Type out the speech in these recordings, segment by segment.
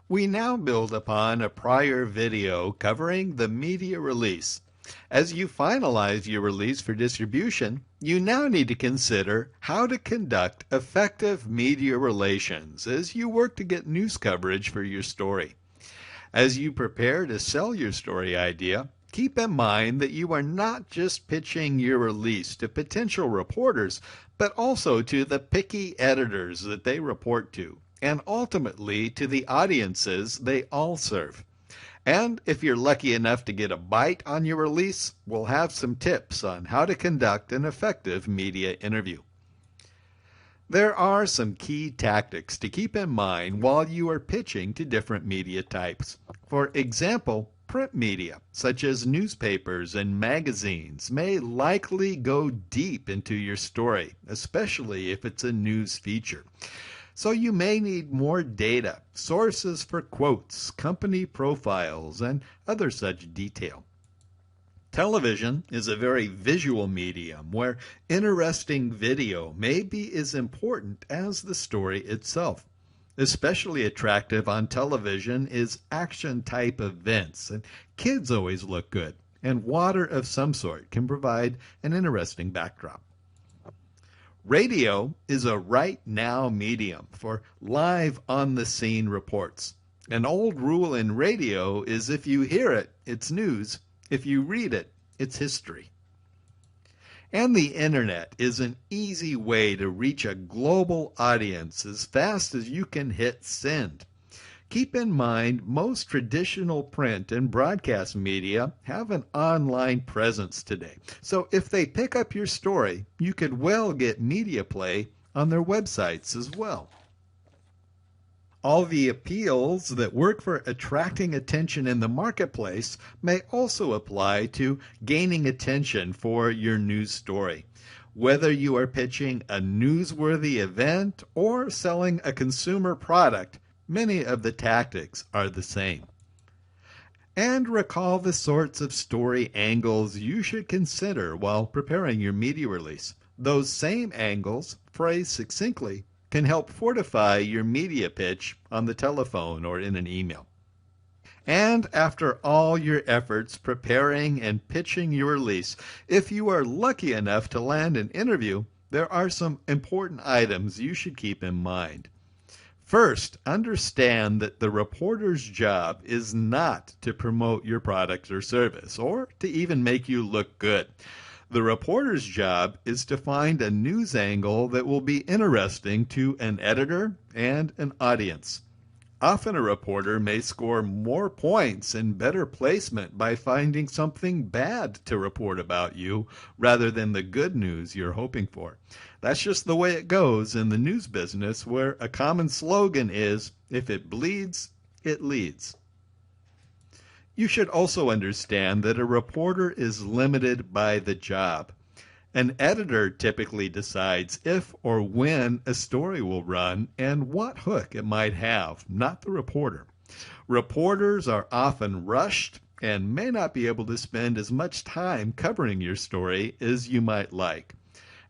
We now build upon a prior video covering the media release. As you finalize your release for distribution, you now need to consider how to conduct effective media relations as you work to get news coverage for your story. As you prepare to sell your story idea, keep in mind that you are not just pitching your release to potential reporters, but also to the picky editors that they report to, and ultimately to the audiences they all serve. And if you're lucky enough to get a bite on your release, we'll have some tips on how to conduct an effective media interview. There are some key tactics to keep in mind while you are pitching to different media types. For example, print media, such as newspapers and magazines, may likely go deep into your story, especially if it's a news feature. So you may need more data, sources for quotes, company profiles, and other such detail. Television is a very visual medium where interesting video may be as important as the story itself. Especially attractive on television is action-type events, and kids always look good, and water of some sort can provide an interesting backdrop. Radio is a right-now medium for live on-the-scene reports. An old rule in radio is if you hear it, it's news. If you read it, it's history. And the internet is an easy way to reach a global audience as fast as you can hit send. Keep in mind, most traditional print and broadcast media have an online presence today. So if they pick up your story, you could well get media play on their websites as well. All the appeals that work for attracting attention in the marketplace may also apply to gaining attention for your news story. Whether you are pitching a newsworthy event or selling a consumer product, many of the tactics are the same. And recall the sorts of story angles you should consider while preparing your media release. Those same angles, phrased succinctly, can help fortify your media pitch on the telephone or in an email. And after all your efforts preparing and pitching your release, if you are lucky enough to land an interview, there are some important items you should keep in mind. First, understand that the reporter's job is not to promote your product or service or to even make you look good. The reporter's job is to find a news angle that will be interesting to an editor and an audience. Often a reporter may score more points and better placement by finding something bad to report about you rather than the good news you're hoping for. That's just the way it goes in the news business, where a common slogan is, if it bleeds, it leads. You should also understand that a reporter is limited by the job. An editor typically decides if or when a story will run and what hook it might have, not the reporter. Reporters are often rushed and may not be able to spend as much time covering your story as you might like.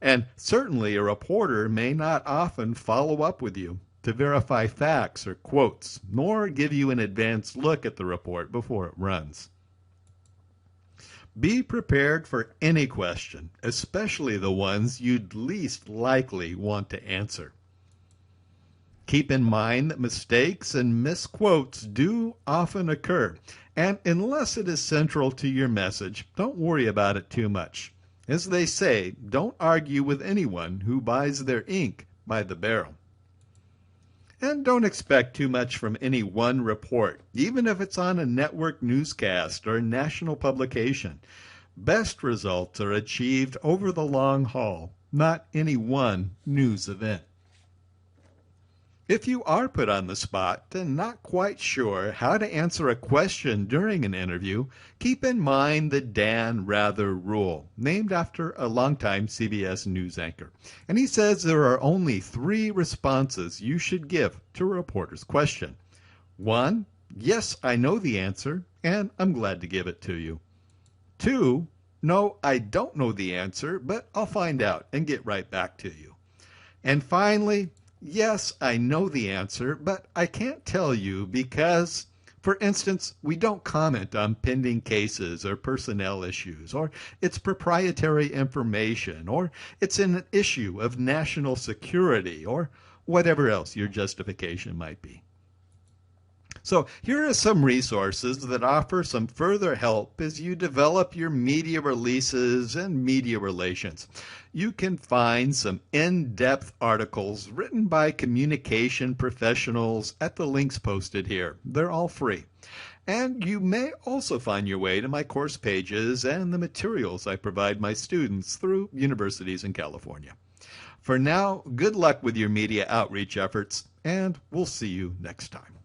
And certainly a reporter may not often follow up with you to verify facts or quotes, nor give you an advanced look at the report before it runs. Be prepared for any question, especially the ones you'd least likely want to answer. Keep in mind that mistakes and misquotes do often occur, and unless it is central to your message, don't worry about it too much. As they say, don't argue with anyone who buys their ink by the barrel. And don't expect too much from any one report, even if it's on a network newscast or national publication. Best results are achieved over the long haul, not any one news event. If you are put on the spot and not quite sure how to answer a question during an interview, keep in mind the Dan Rather rule, named after a longtime CBS News anchor. And he says there are only 3 responses you should give to a reporter's question. 1, yes, I know the answer, and I'm glad to give it to you. 2, no, I don't know the answer, but I'll find out and get right back to you. And finally, Yes, I know the answer, but I can't tell you because, for instance, we don't comment on pending cases or personnel issues, or it's proprietary information, or it's an issue of national security, or whatever else your justification might be. So here are some resources that offer some further help as you develop your media releases and media relations. You can find some in-depth articles written by communication professionals at the links posted here. They're all free. And you may also find your way to my course pages and the materials I provide my students through universities in California. For now, good luck with your media outreach efforts, and we'll see you next time.